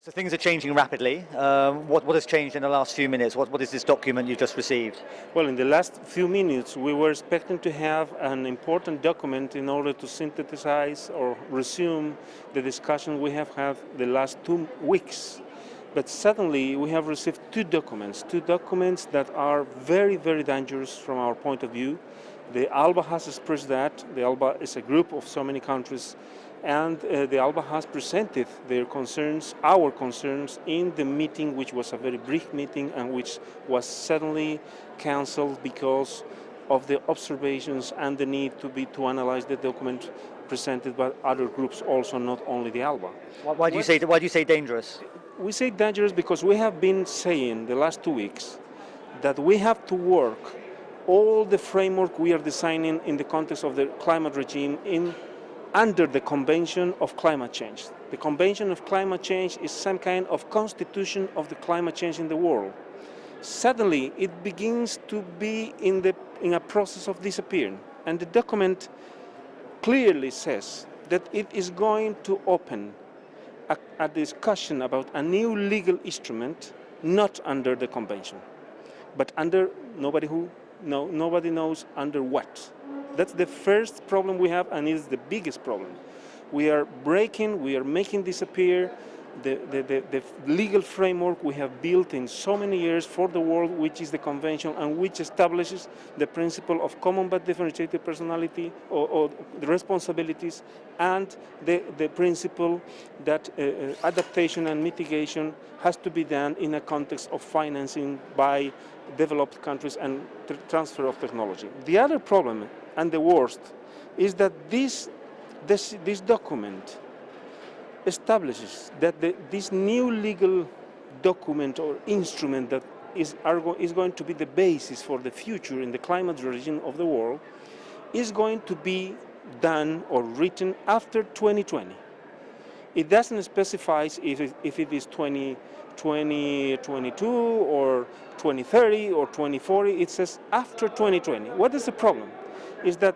So things are changing rapidly. What has changed in the last few minutes? What is this document you just received? Well, in the last few minutes, we were expecting to have an important document in order to synthesize or resume the discussion we have had the last 2 weeks. But suddenly, we have received two documents that are very, very dangerous from our point of view. The ALBA has expressed that. The ALBA is a group of so many countries, and the ALBA has presented their concerns, our concerns, in the meeting, which was a very brief meeting and which was suddenly cancelled because of the observations and the need to analyze the document presented by other groups, also not only the ALBA. Why do you say dangerous? We say dangerous because we have been saying the last 2 weeks that we have to work all the framework we are designing in the context of the climate regime under the Convention of Climate Change. The Convention of Climate Change is some kind of constitution of the climate change in the world. Suddenly, it begins to be in a process of disappearing, and the document clearly says that it is going to open a discussion about a new legal instrument, not under the convention, but under nobody knows under what. That's the first problem we have, and it is the biggest problem. We are making disappear the legal framework we have built in so many years for the world, which is the convention, and which establishes the principle of common but differentiated personality or the responsibilities, and the principle that adaptation and mitigation has to be done in a context of financing by developed countries and transfer of technology. The other problem, and the worst, is that this document establishes that this new legal document or instrument that is going to be the basis for the future in the climate regime of the world is going to be done or written after 2020. It doesn't specify if it is 2022 or 2030 or 2040. It says after 2020. What is the problem? Is that,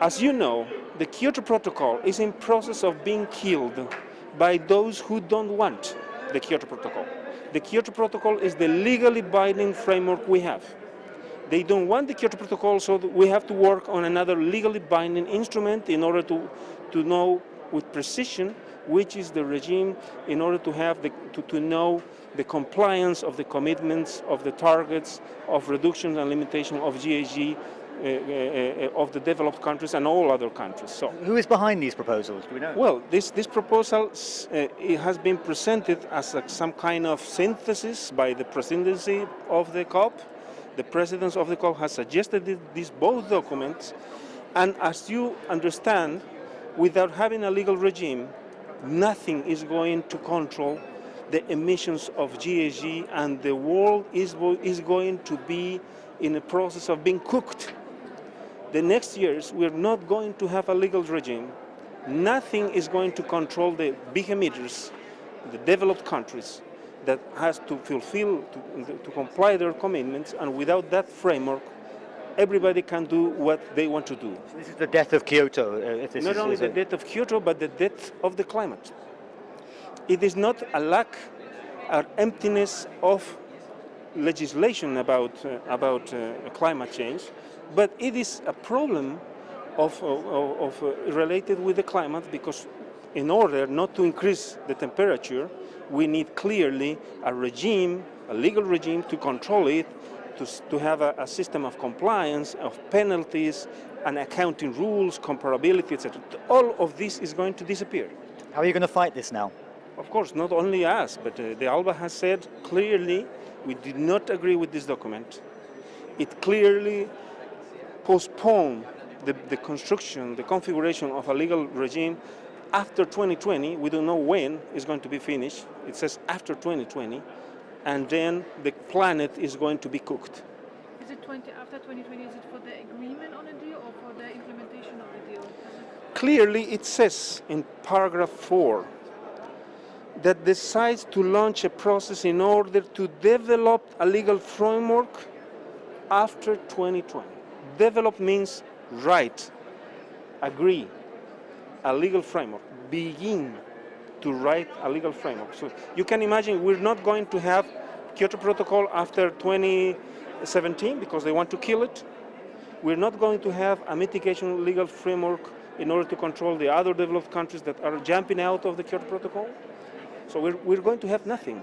as you know, the Kyoto Protocol is in process of being killed by those who don't want the Kyoto Protocol. The Kyoto Protocol is the legally binding framework we have. They don't want the Kyoto Protocol, so we have to work on another legally binding instrument in order to know with precision which is the regime, in order to have to know the compliance of the commitments, of the targets, of reduction and limitation of GHG of the developed countries and all other countries. So, who is behind these proposals? Do we know? Well, this proposal it has been presented as some kind of synthesis by the presidency of the COP. The presidents of the COP has suggested these both documents, and as you understand, without having a legal regime, nothing is going to control the emissions of GHG, and the world is going to be in a process of being cooked. The next years, we're not going to have a legal regime. Nothing is going to control the big emitters, the developed countries, that has to fulfill, to comply their commitments, and without that framework, everybody can do what they want to do. So this is the death of Kyoto. Not only the death of Kyoto, but the death of the climate. It is not a lack or emptiness of legislation about climate change, but it is a problem related with the climate, because in order not to increase the temperature, we need clearly a legal regime to control it, to have a system of compliance, of penalties, and accounting rules, comparability, etc. All of this is going to disappear. How are you going to fight this now? Of course, not only us, but the ALBA has said clearly we did not agree with this document. It clearly postponed the construction, the configuration of a legal regime after 2020. We don't know when it's going to be finished. It says after 2020, and then the planet is going to be cooked. Is it after 2020? Is it for the agreement on a deal or for the implementation of the deal? Clearly, it says in paragraph 4 that decides to launch a process in order to develop a legal framework after 2020. Develop means write, agree, a legal framework, begin to write a legal framework. So you can imagine we're not going to have Kyoto Protocol after 2017 because they want to kill it. We're not going to have a mitigation legal framework in order to control the other developed countries that are jumping out of the Kyoto Protocol. So we're going to have nothing.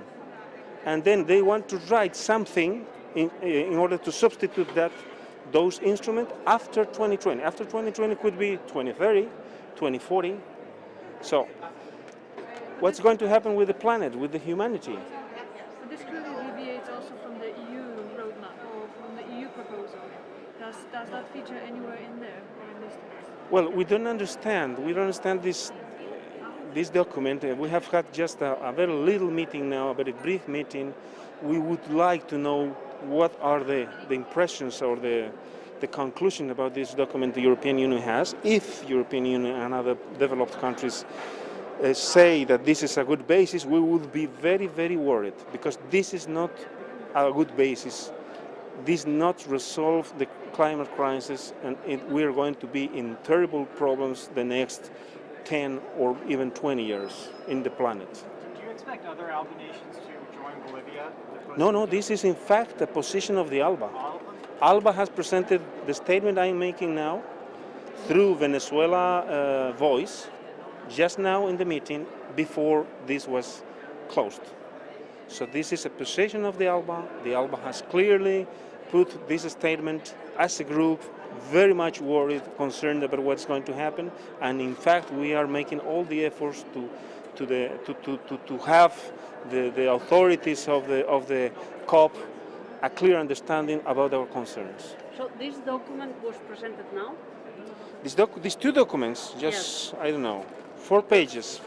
And then they want to write something in order to substitute those instruments after 2020. After 2020 could be 2030, 2040. So what's going to happen with the planet, with the humanity? But this clearly deviates also from the EU roadmap or from the EU proposal. Does that feature anywhere in there or in this text? Well, we don't understand. We don't understand this document. We have had just a very little meeting now, a very brief meeting. We would like to know what are the impressions or the conclusion about this document the European Union has. If European Union and other developed countries say that this is a good basis, we would be very, very worried because this is not a good basis. This not resolve the climate crisis, and we are going to be in terrible problems the next 10 or even 20 years in the planet. Do you expect other ALBA nations to join Bolivia? No, this is in fact the position of the ALBA. ALBA has presented the statement I'm making now through Venezuela Voice just now in the meeting before this was closed. So this is a position of the ALBA. The ALBA has clearly put this statement as a group very much worried, concerned about what's going to happen, and in fact we are making all the efforts to have the authorities of the COP a clear understanding about our concerns. So this document was presented now? These two documents, just, I don't know, 4 pages.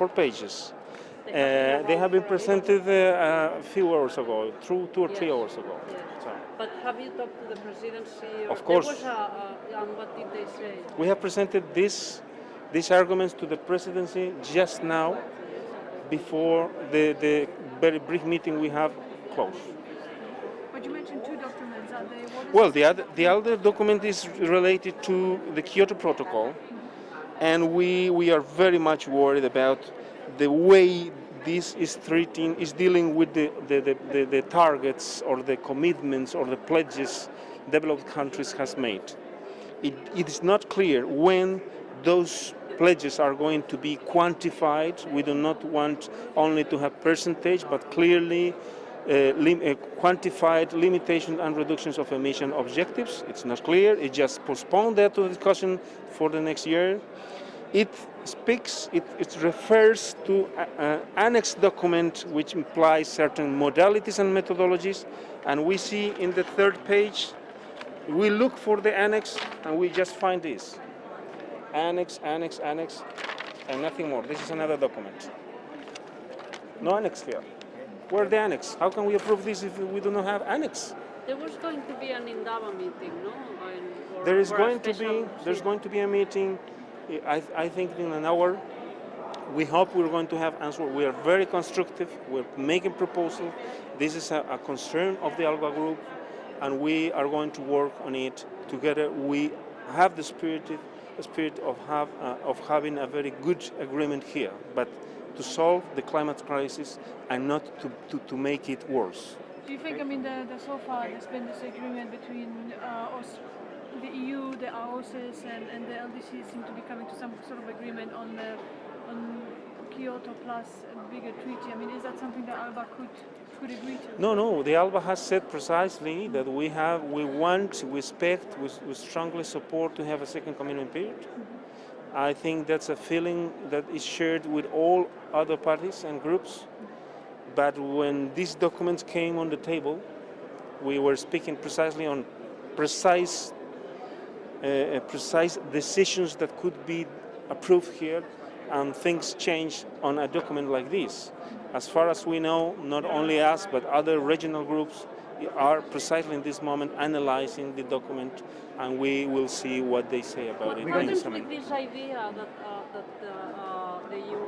They have been presented a few hours ago, 2 or 3 hours ago. Yes. So, But have you talked to the presidency? Of course. And what did they say? we have presented these arguments to the presidency just now, before the very brief meeting we have closed. But you mentioned 2 documents. Are they? What is Well, the other document is related to the Kyoto Protocol, and we are very much worried about the way this is dealing with the targets or the commitments or the pledges developed countries has made. It is not clear when those pledges are going to be quantified. We do not want only to have percentage, but clearly quantified limitations and reductions of emission objectives. It's not clear. It just postponed that to discussion for the next year. It refers to an annex document which implies certain modalities and methodologies, and we see in the 3rd page, we look for the annex and we just find this. Annex, annex, annex, and nothing more. This is another document. No annex here. Where's the annex? How can we approve this if we do not have annex? There was going to be an Indaba meeting, no? There's going to be a meeting. I think in an hour. We hope we're going to have answer. We are very constructive. We're making proposals. This is a concern of the ALBA group, and we are going to work on it together. We have the spirit of having a very good agreement here, but to solve the climate crisis and not to make it worse. Do you think, so far there's been this agreement between us, the EU, the ROCs, and the LDC seem to be coming to some sort of agreement on Kyoto plus a bigger treaty. Is that something that ALBA could agree to? No. The ALBA has said precisely that we expect, we strongly support to have a second commitment period. Mm-hmm. I think that's a feeling that is shared with all other parties and groups. But when these documents came on the table, we were speaking precisely on precise decisions that could be approved here, and things change on a document like this. As far as we know, not only us, but other regional groups are precisely in this moment analyzing the document, and we will see what they say about it. What is with this idea that the EU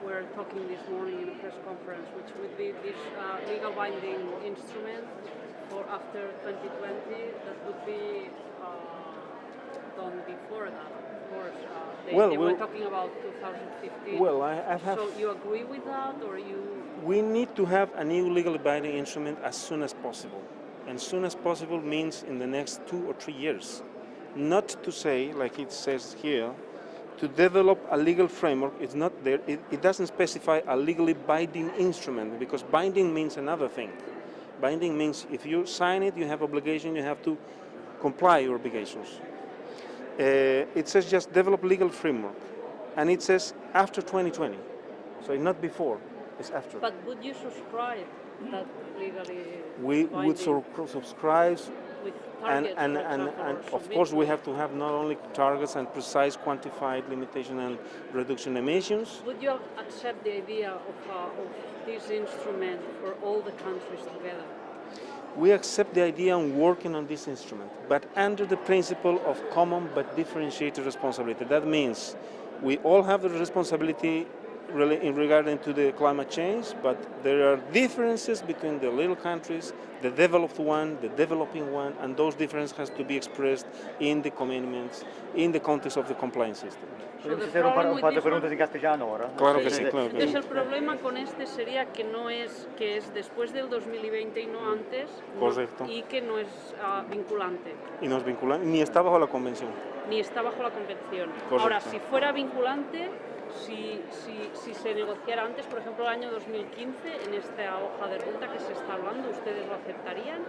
were talking this morning in a press conference, which would be this legal binding instrument for after 2020 that would be done before that? course. Well, they were we'll- talking about 2015. Well, I have. So you agree with that, or you? We need to have a new legally binding instrument as soon as possible. And soon as possible means in the next 2 or 3 years. Not to say, like it says here, to develop a legal framework. It's not there. It doesn't specify a legally binding instrument, because binding means another thing. Binding means if you sign it, you have obligation, you have to comply your obligations. It says just develop legal framework, and it says after 2020, so not before, it's after. But would you subscribe that legally? We would binding subscribe, with and, targets, and, for and, example, and or of course we submit? have to have not only targets and precise quantified limitation and reduction emissions. Would you accept the idea of this instrument for all the countries together? We accept the idea and working on this instrument, but under the principle of common but differentiated responsibility. That means we all have the responsibility really in regarding to the climate change, but there are differences between the little countries, the developed one, the developing one, and those differences has to be expressed in the commitments, in the context of the compliance system. Podemos the hacer un par problem de with this preguntas one- en castellano ahora. Claro que Sí, sí, sí. claro que Entonces sí. el problema con este sería que es después del 2020 y no antes, Correcto. y que no es vinculante, Y no es vinculante, ni está bajo la convención. ni está bajo la convención. Correcto. Ahora, si fuera vinculante, si se negociara antes, por ejemplo, el año 2015, en esta hoja de ruta que se está hablando, ¿ustedes lo aceptarían?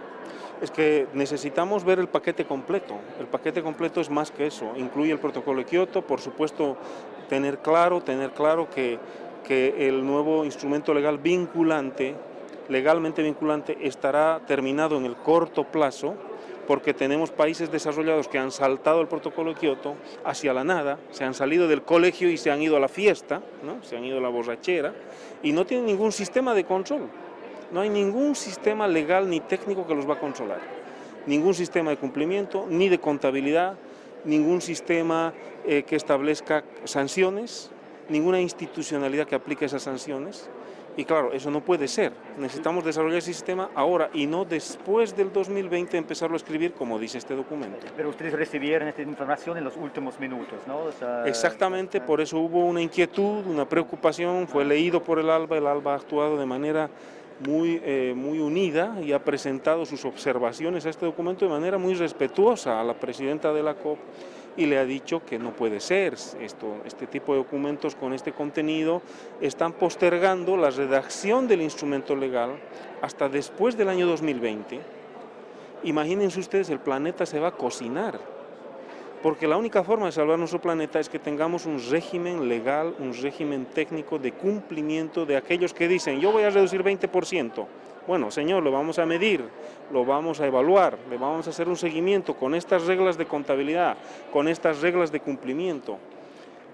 Es que necesitamos ver el paquete completo. El paquete completo es más que eso. Incluye el protocolo de Kioto, por supuesto, tener claro que el nuevo instrumento legal vinculante, legalmente vinculante, estará terminado en el corto plazo, porque tenemos países desarrollados que han saltado el protocolo de Kioto hacia la nada, se han salido del colegio y se han ido a la fiesta, ¿no? Se han ido a la borrachera, y no tienen ningún sistema de control. No hay ningún sistema legal ni técnico que los va a controlar. Ningún sistema de cumplimiento, ni de contabilidad, ningún sistema que establezca sanciones, ninguna institucionalidad que aplique esas sanciones. Y claro, eso no puede ser. Necesitamos desarrollar ese sistema ahora y no después del 2020 empezarlo a escribir como dice este documento. Pero ustedes recibieron esta información en los últimos minutos, ¿no? O sea, Exactamente, por eso hubo una inquietud, una preocupación, fue leído por el ALBA ha actuado de manera muy unida y ha presentado sus observaciones a este documento de manera muy respetuosa a la presidenta de la COP y le ha dicho que no puede ser este tipo de documentos con este contenido están postergando la redacción del instrumento legal hasta después del año 2020. Imagínense ustedes, el planeta se va a cocinar, porque la única forma de salvar nuestro planeta es que tengamos un régimen legal, un régimen técnico de cumplimiento de aquellos que dicen yo voy a reducir 20%. Bueno, señor, lo vamos a medir, lo vamos a evaluar, le vamos a hacer un seguimiento con estas reglas de contabilidad, con estas reglas de cumplimiento.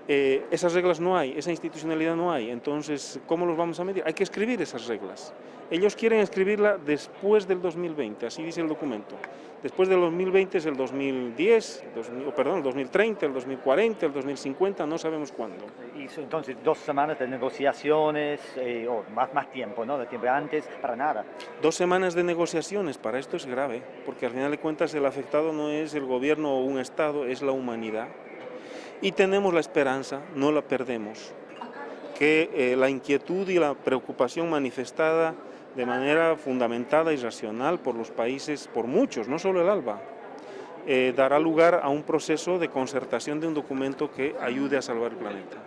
Esas reglas no hay, esa institucionalidad no hay, entonces, ¿cómo los vamos a medir? Hay que escribir esas reglas. Ellos quieren escribirla después del 2020, así dice el documento. Después del 2020 es el 2010, el 2030, el 2040, el 2050, no sabemos cuándo. Y entonces 2 semanas de negociaciones, o más tiempo, ¿no? De tiempo antes, para nada. 2 semanas de negociaciones, para esto es grave, porque al final de cuentas el afectado no es el gobierno o un Estado, es la humanidad. Y tenemos la esperanza, no la perdemos, que la inquietud y la preocupación manifestada de manera fundamentada y racional por los países, por muchos, no solo el ALBA, dará lugar a un proceso de concertación de un documento que ayude a salvar el planeta.